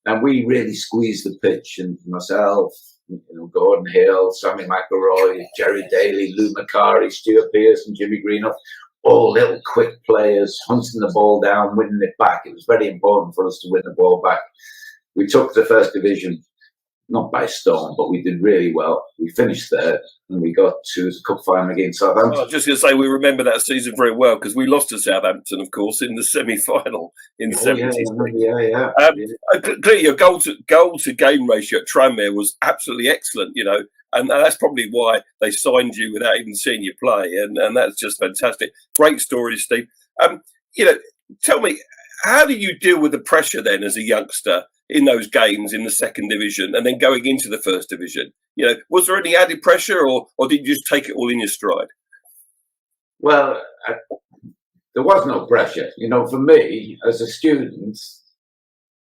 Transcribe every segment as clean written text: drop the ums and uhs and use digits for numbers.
And we really squeezed the pitch, and myself, Gordon Hill, Sammy McElroy, Jerry Daly, Lou Macari, Stuart Pearce, and Jimmy Greenough, all little quick players, hunting the ball down, winning it back. It was very important for us to win the ball back. We took the first division, not by storm, but we did really well. We finished there, and we got to the cup final against Southampton. I was just going to say, we remember that season very well because we lost to Southampton, of course, in the semi-final in the 70s. Clearly, your goal to game ratio at Tranmere was absolutely excellent, and that's probably why they signed you without even seeing you play, and that's just fantastic. Great story, Steve. Tell me, how do you deal with the pressure then as a youngster in those games in the second division and then going into the first division? Was there any added pressure or did you just take it all in your stride? Well, there was no pressure. For me, as a student,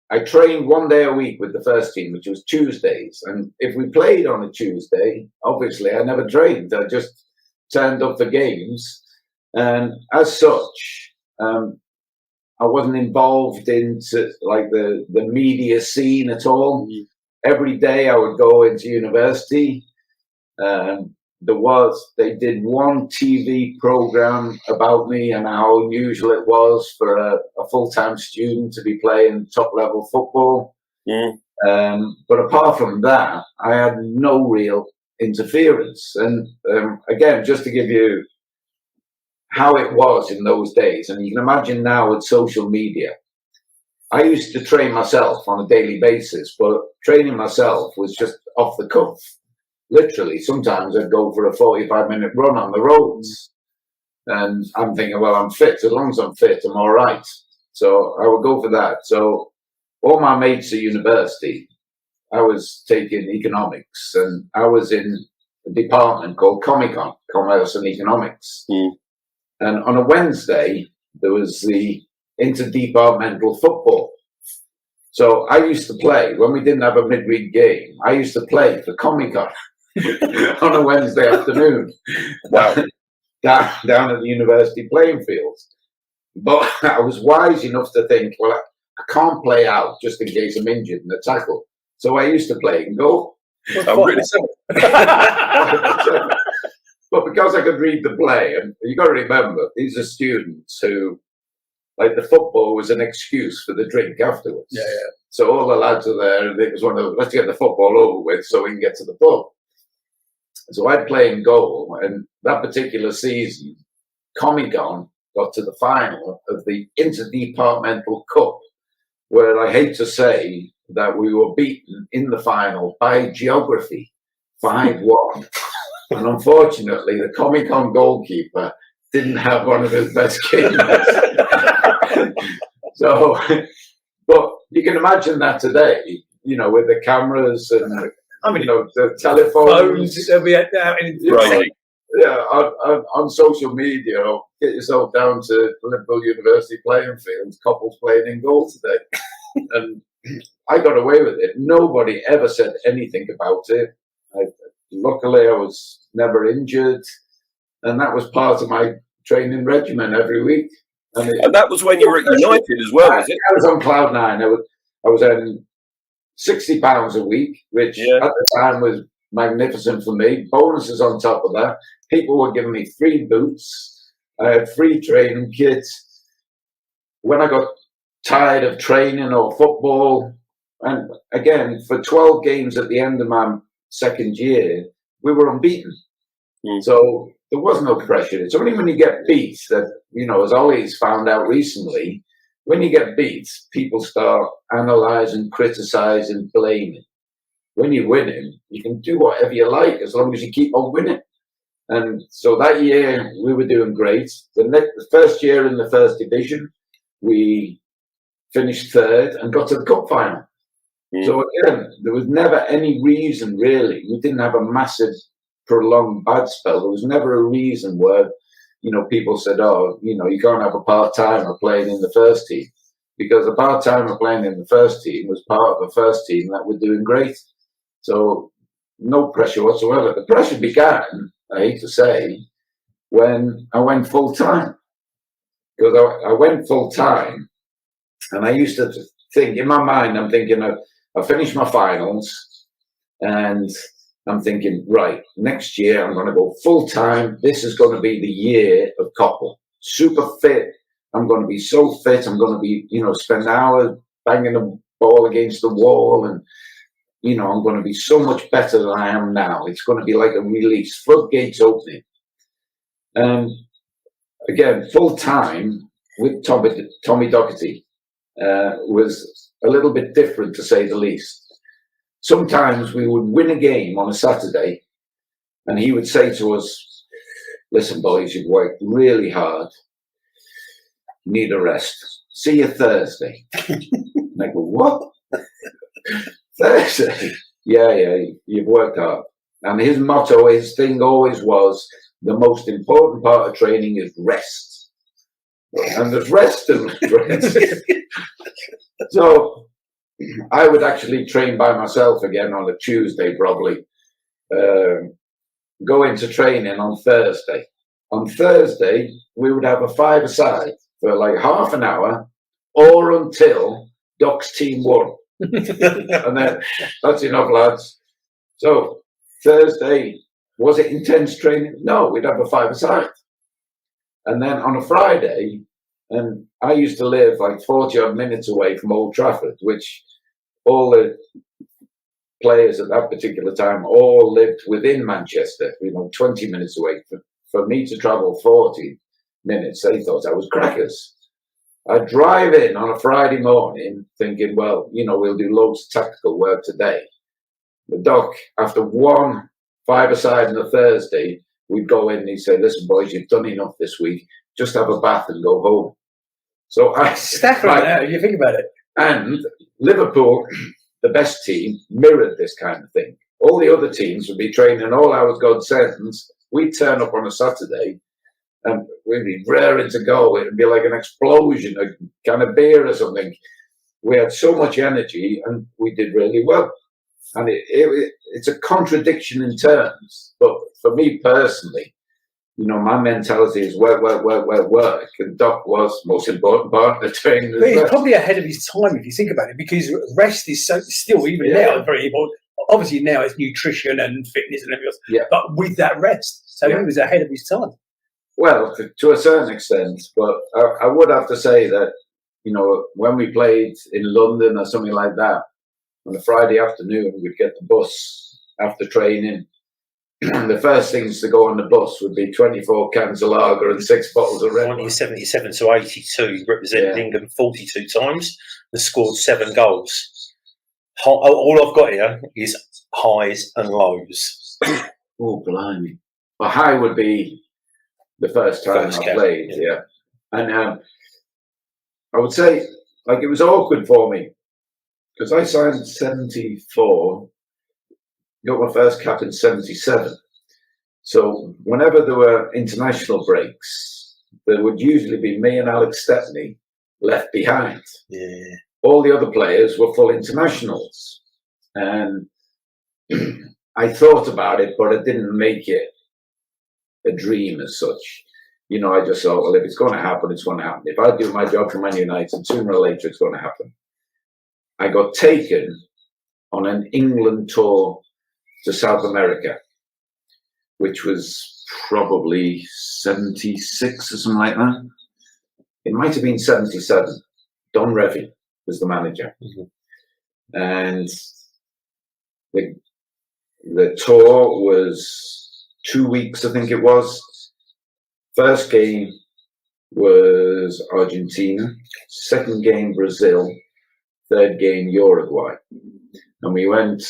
I trained 1 day a week with the first team, which was Tuesdays. And if we played on a Tuesday, obviously I never trained. I just turned up for games. And as such, I wasn't involved into the media scene at all. Every day I would go into university. They did one TV program about me and how unusual it was for a full-time student to be playing top-level football. But apart from that, I had no real interference. And again, just to give you how it was in those days, and you can imagine now with social media, I used to train myself on a daily basis, but training myself was just off the cuff. Literally, sometimes I'd go for a 45-minute run on the roads, and I'm thinking, well, I'm fit. As long as I'm fit, I'm all right. So I would go for that. So all my mates at university, I was taking economics, and I was in a department called Comicon, Commerce and Economics. And on a Wednesday, there was the interdepartmental football. So I used to play, when we didn't have a midweek game, I used to play for Comicon on a Wednesday afternoon. Wow. Down at the university playing fields. But I was wise enough to think, well, I can't play out just in case I'm injured in the tackle. So I used to play and goal. Really simple. But because I could read the play, and you got to remember, these are students who, the football was an excuse for the drink afterwards. Yeah. So all the lads are there, and it was one of let's get the football over with so we can get to the pub. So I'd play in goal, and that particular season, Comicon got to the final of the Interdepartmental Cup, where I hate to say that we were beaten in the final by geography, 5-1. And unfortunately, the Comicon goalkeeper didn't have one of his best games. So, but you can imagine that today, with the cameras and the telephones. Right. Yeah, on social media, get yourself down to Liverpool University playing fields, couples playing in goal today. And I got away with it. Nobody ever said anything about it. Luckily, I was never injured, and that was part of my training regimen every week. And that was when you were at United as well, was it? I was on cloud nine. I was earning £60 a week, which at the time was magnificent for me. Bonuses on top of that. People were giving me free boots. I had free training kits. When I got tired of training or football, and again, for 12 games at the end of my second year, we were unbeaten. So there was no pressure. It's only when you get beat that, as Ollie's found out recently, when you get beat, people start analysing, criticising, blaming. When you're winning, you can do whatever you like as long as you keep on winning. And so that year, we were doing great. The first year in the first division, we finished third and got to the cup final. So again, there was never any reason really. We didn't have a massive, prolonged bad spell. There was never a reason where, people said, oh, you can't have a part-timer playing in the first team. Because a part-timer playing in the first team was part of the first team that were doing great. So no pressure whatsoever. The pressure began, I hate to say, when I went full-time. Because I went full-time, and I used to think, in my mind, I'm thinking, I finished my finals, and I'm thinking, right, next year I'm going to go full time. This is going to be the year of Coppell. Super fit. I'm going to be so fit. I'm going to be, spend hours banging the ball against the wall, and I'm going to be so much better than I am now. It's going to be like a release, floodgates opening. Again, full time with Tommy Docherty was a little bit different, to say the least. Sometimes we would win a game on a Saturday, and he would say to us, "Listen, boys, you've worked really hard. You need a rest. See you Thursday." And I go, "What? Thursday?" Yeah, you've worked hard. And his motto, his thing always was, the most important part of training is rest. And there's rest and rest. So I would actually train by myself again on a Tuesday, probably. Go into training on Thursday. On Thursday, we would have a five-a-side for like half an hour, or until Doc's team won. And then that's enough, lads. So Thursday, was it intense training? No, we'd have a five-a-side. And then on a Friday, and I used to live like 40 odd minutes away from Old Trafford, which all the players at that particular time all lived within Manchester, 20 minutes away. For me to travel 40 minutes, they thought I was crackers. I'd drive in on a Friday morning thinking, well, we'll do loads of tactical work today. The Doc, after one five-a-side on a Thursday, we'd go in and he'd say, "Listen, boys, you've done enough this week. Just have a bath and go home." So you think about it. And Liverpool, the best team, mirrored this kind of thing. All the other teams would be training all hours God sends. We'd turn up on a Saturday and we'd be raring to go. It'd be like an explosion, a can of beer or something. We had so much energy and we did really well. And it's a contradiction in terms. But for me personally, my mentality is work. And Doc was the most important part of the training. But he's probably ahead of his time if you think about it, because rest is still, even now, very important. Obviously now it's nutrition and fitness and everything else, but with that rest. So he was ahead of his time. Well, to a certain extent, but I would have to say that, when we played in London or something like that, on a Friday afternoon, we'd get the bus after training. The first things to go on the bus would be 24 cans of lager and 6 bottles of red. 1977 to 82, he represented England 42 times and scored 7 goals. All I've got here is highs and lows. Oh, blimey. A high would be the first time I played, And I would say, it was awkward for me, because I signed 74, got my first cap in 77. So whenever there were international breaks, there would usually be me and Alex Stepney left behind. Yeah. All the other players were full internationals. And I thought about it, but I didn't make it a dream as such. I just thought, well, if it's going to happen, it's going to happen. If I do my job for Man United, sooner or later it's going to happen. I got taken on an England tour to South America, which was probably 76 or something like that. It might have been 77. Don Revie was the manager. Mm-hmm. And the tour was 2 weeks, I think it was. First game was Argentina, second game Brazil, third game Uruguay. And we went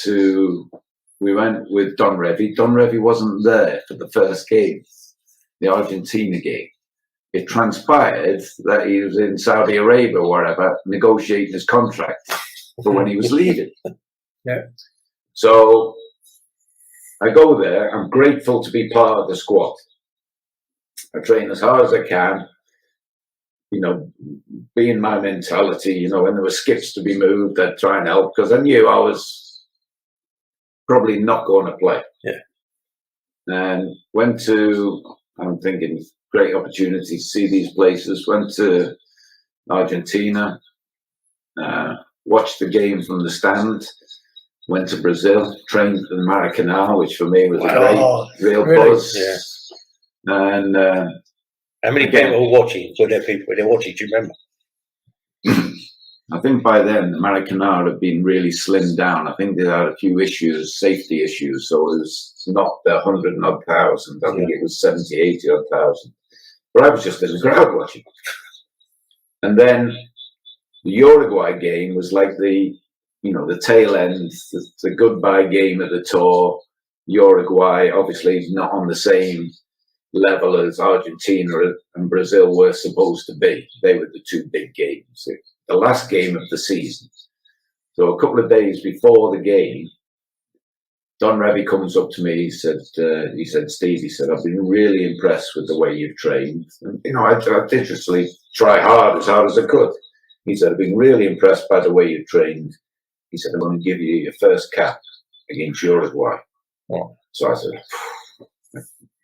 with Don Revie. Don Revie wasn't there for the first game, the Argentina game. It transpired that he was in Saudi Arabia or wherever, negotiating his contract for when he was leaving. Yeah. So I go there. I'm grateful to be part of the squad. I train as hard as I can, being my mentality, when there were skips to be moved, I'd try and help, because I knew I was probably not going to play. Yeah. And I'm thinking, great opportunity to see these places. Went to Argentina, watched the game from the stand, went to Brazil, trained in Maracanã, which for me was a great, real buzz. Yeah. And how many people were watching? Were there watching? Do you remember? I think by then the Maracanã had been really slimmed down. I think they had a few issues, safety issues, so it was not the 100 and odd thousand. I think it was 70, 80 odd thousand. But I was just in the crowd watching. And then the Uruguay game was like the tail end, the goodbye game of the tour. Uruguay obviously not on the same level as Argentina and Brazil were supposed to be. They were the two big games. The last game of the season. So a couple of days before the game, Don Revie comes up to me. He said, Steve, he said, I've been really impressed with the way you've trained. And, I digitally try hard as I could. He said, I've been really impressed by the way you've trained. He said, I'm going to give you your first cap against Uruguay. Oh. So I said,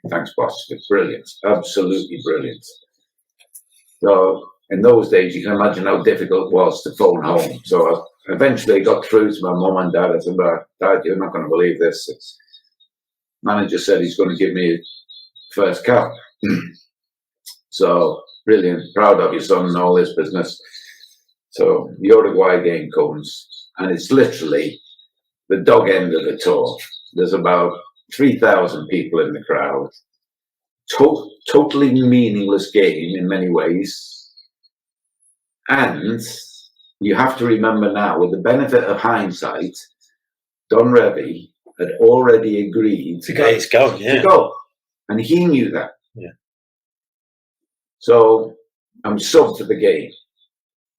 thanks, boss. It's brilliant. Absolutely brilliant. So in those days, you can imagine how difficult it was to phone home. So I eventually got through to my mum and dad. I said, Dad, you're not going to believe this. Manager said he's going to give me first cap. So brilliant. Proud of your son and all this business. So the Uruguay game comes, and it's literally the dog end of the tour. There's about 3,000 people in the crowd. Totally meaningless game in many ways. And you have to remember now, with the benefit of hindsight, Don Revie had already agreed to go. And he knew that. Yeah. So I'm subbed for the game.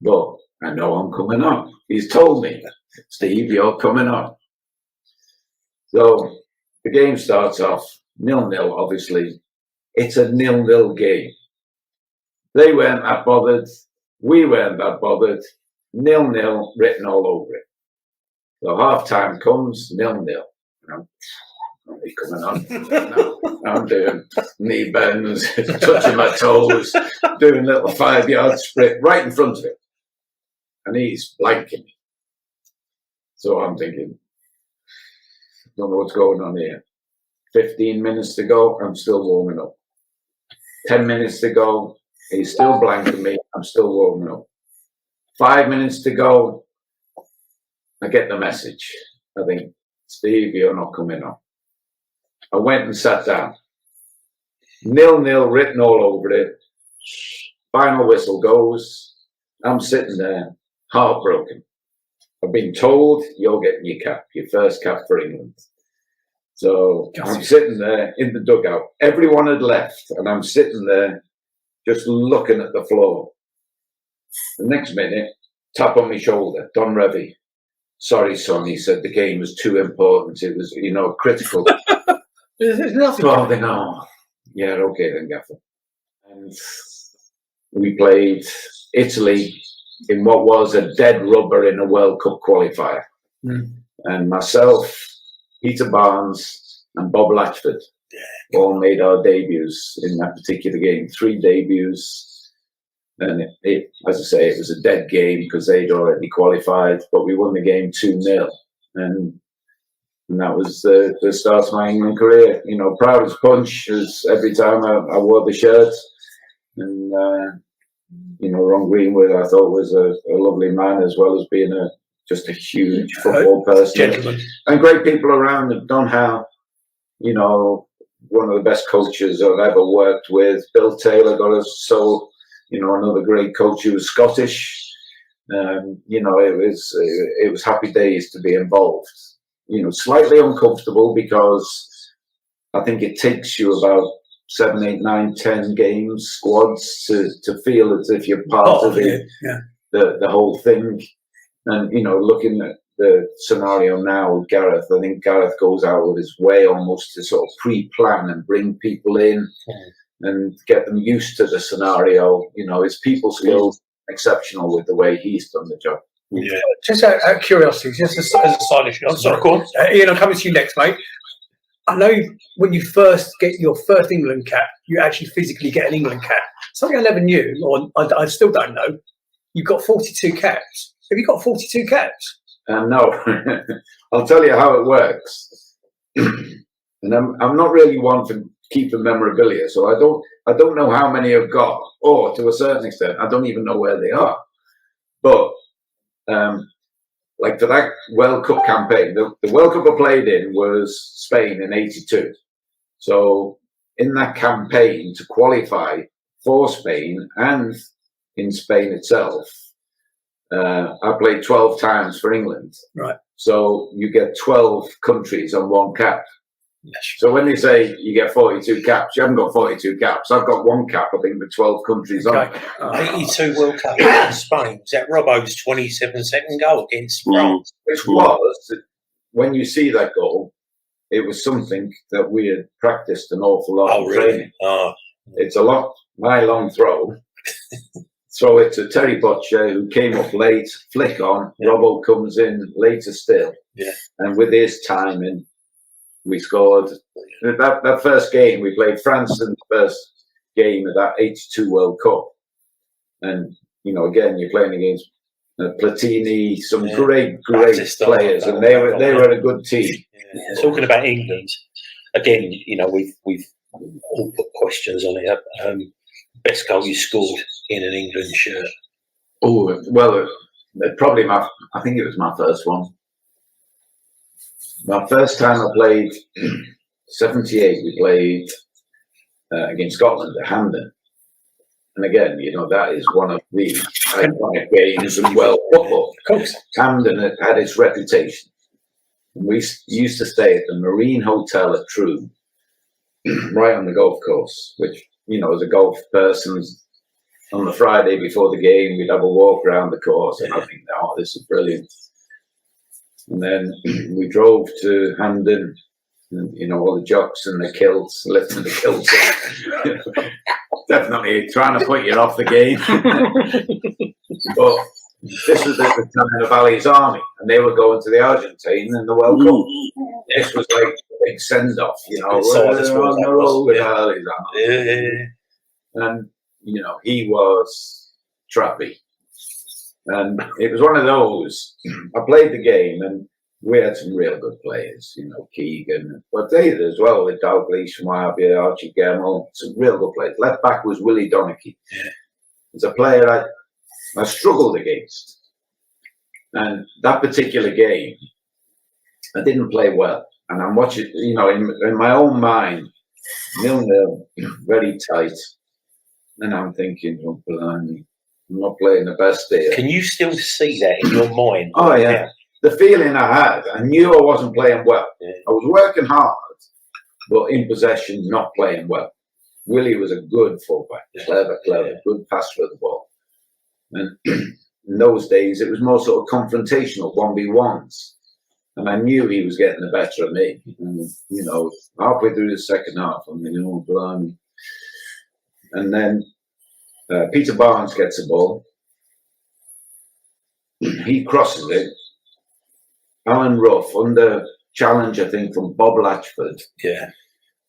But I know I'm coming on. He's told me, Steve, you're coming on. So the game starts off 0-0, obviously. It's a 0-0 game. They weren't that bothered. We weren't that bothered. 0-0 written all over it. So half time comes, 0-0. I'm coming on. I'm doing knee bends, touching my toes, doing little 5-yard sprint right in front of him. And he's blanking me. So I'm thinking, don't know what's going on here. 15 minutes to go, I'm still warming up. 10 minutes to go, he's still blanking me, I'm still warming up. 5 minutes to go, I get the message. I think, Steve, you're not coming on. I went and sat down. 0-0 written all over it. Final whistle goes. I'm sitting there, heartbroken. I've been told you're getting your cap, your first cap for England. So I'm sitting there in the dugout. Everyone had left, and I'm sitting there just looking at the floor. The next minute, tap on my shoulder, Don Revie. Sorry, son, he said the game was too important. It was, critical. There's nothing. Oh, they know. Yeah, okay then, Gaffer. And we played Italy in what was a dead rubber in a World Cup qualifier. And myself, Peter Barnes and Bob Latchford all made our debuts in that particular game. 3 debuts. And it, as I say, it was a dead game because they'd already qualified, but we won the game 2-0. And that was the start of my England career. Proud as punch as every time I wore the shirt. And, Ron Greenwood, I thought was a lovely man, as well as being just a huge football person. Gentleman. And great people around him. Don Howe, one of the best coaches I've ever worked with. Bill Taylor got us so... another great coach who was Scottish. It was happy days to be involved. Slightly uncomfortable because I think it takes you about 7, 8, 9, 10 games, squads to feel as if you're part of the whole thing. And, looking at the scenario now with Gareth, I think Gareth goes out of his way almost to sort of pre-plan and bring people in. And get them used to the scenario. His people skills exceptional with the way he's done the job. Yeah. Just out of curiosity, just as a side issue. I'm sorry, Ian, I'm coming to you next, mate. I know when you first get your first England cap, you actually physically get an England cap. Something I never knew, or I still don't know. You've got 42 caps. Have you got 42 caps? No, I'll tell you how it works. And I'm not really one for keeping memorabilia, so I don't know how many I've got, or to a certain extent, I don't even know where they are. But like for that World Cup campaign, the World Cup I played in was Spain in '82. So in that campaign, to qualify for Spain and in Spain itself, I played 12 times for England. Right. So you get 12 countries on one cap. Yes. So when they say you get 42 caps, you haven't got 42 caps. I've got one cap, I think, with 12 countries on. 82 World Cup in Spain. Is that Robbo's 27-second goal against France? Which was, when you see that goal, it was something that we had practiced an awful lot of training. It's a lot, my long throw. Throw it to Terry Butcher, who came up late, flick on. Robbo comes in later still. Yeah. And with his timing, we scored. That first game, we played France in the first game of that '82 World Cup. And, again, you're playing against Platini, some great players, and they were a good team. Yeah. Talking about England, again, we've all put questions on it. Best goal you scored in an England shirt? Oh, well, probably I think it was my first one. My first time I played, 78, we played against Scotland at Hampden. And again, that is one of the iconic games in world football. Of course. Hampden had its reputation. We used to stay at the Marine Hotel at Troon, right on the golf course, which, as a golf person, on the Friday before the game, we'd have a walk around the course, and I think, this is brilliant. And then we drove to Hampden, and, all the jocks and the kilts, lifting the kilts up. Definitely trying to put you off the game. But this was at the time of Ali's Army, and they were going to the Argentine in the World Cup. This was like a big send-off, on the road with Ali's Army. And, he was trappy. And it was one of those, I played the game, and we had some real good players, Keegan, but they did as well, with Dalglish, Schwabia, Archie Gemmell, some real good players. Left back was Willie Donachie. It's a player I struggled against. And that particular game, I didn't play well. And I'm watching, in my own mind, 0-0, very tight. And I'm thinking, oh, blimey, I'm not playing the best here. Can you still see that in your mind? Oh, yeah. The feeling I had, I knew I wasn't playing well. Yeah. I was working hard, but in possession, not playing well. Willie was a good fullback, clever, good passer of the ball. And in those days, it was more sort of confrontational, 1v1s. And I knew he was getting the better of me. And, halfway through the second half, I'm thinking, oh, blimey. And then Peter Barnes gets the ball. He crosses it. Alan Ruff, under challenge, I think, from Bob Latchford,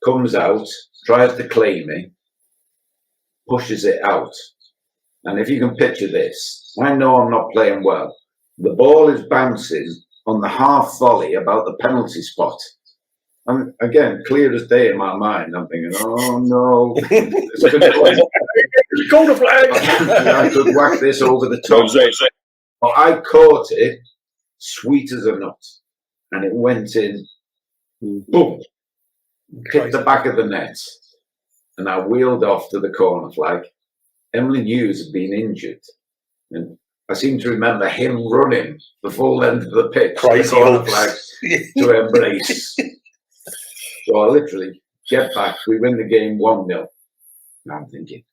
comes out, tries to claim it, pushes it out. And if you can picture this, I know I'm not playing well. The ball is bouncing on the half volley about the penalty spot. And again, clear as day in my mind, I'm thinking, oh no, it's a good play. Corner flag. I could whack this over the top. But I caught it, sweet as a nut, and it went in, boom, hit the back of the net, and I wheeled off to the corner flag. Emily Hughes had been injured, and I seem to remember him running the full length of the pitch, the corner flag, to embrace. So I literally get back, we win the game 1-0. And I'm thinking,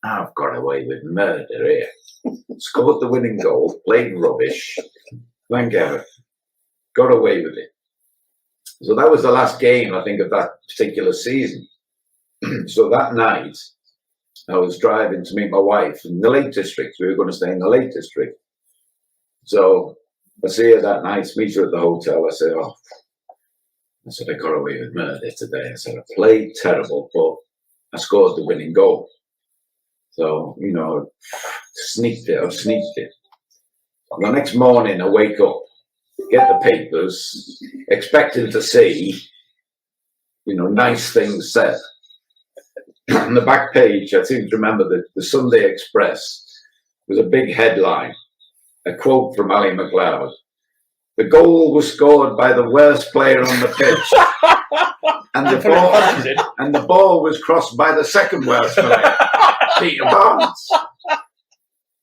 I've got away with murder here. Scored the winning goal, played rubbish, thank heaven, got away with it. So that was the last game, I think, of that particular season. So that night, I was driving to meet my wife in the Lake District. We were going to stay in the Lake District. So I see her that night, meet her at the hotel. I said, I got away with murder today. I said, I played terrible, but I scored the winning goal. So, I've sneaked it. The next morning I wake up, get the papers, expecting to see, nice things said. On the back page, I seem to remember that the Sunday Express was a big headline, a quote from Ali McLeod. The goal was scored by the worst player on the pitch, and the ball was crossed by the second worst player, Peter Barnes.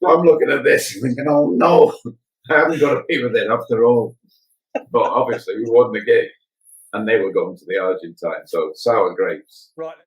So I'm looking at this and thinking, oh no, I haven't got to be with it after all. But obviously we won the game, and they were going to the Argentine, so sour grapes. Right.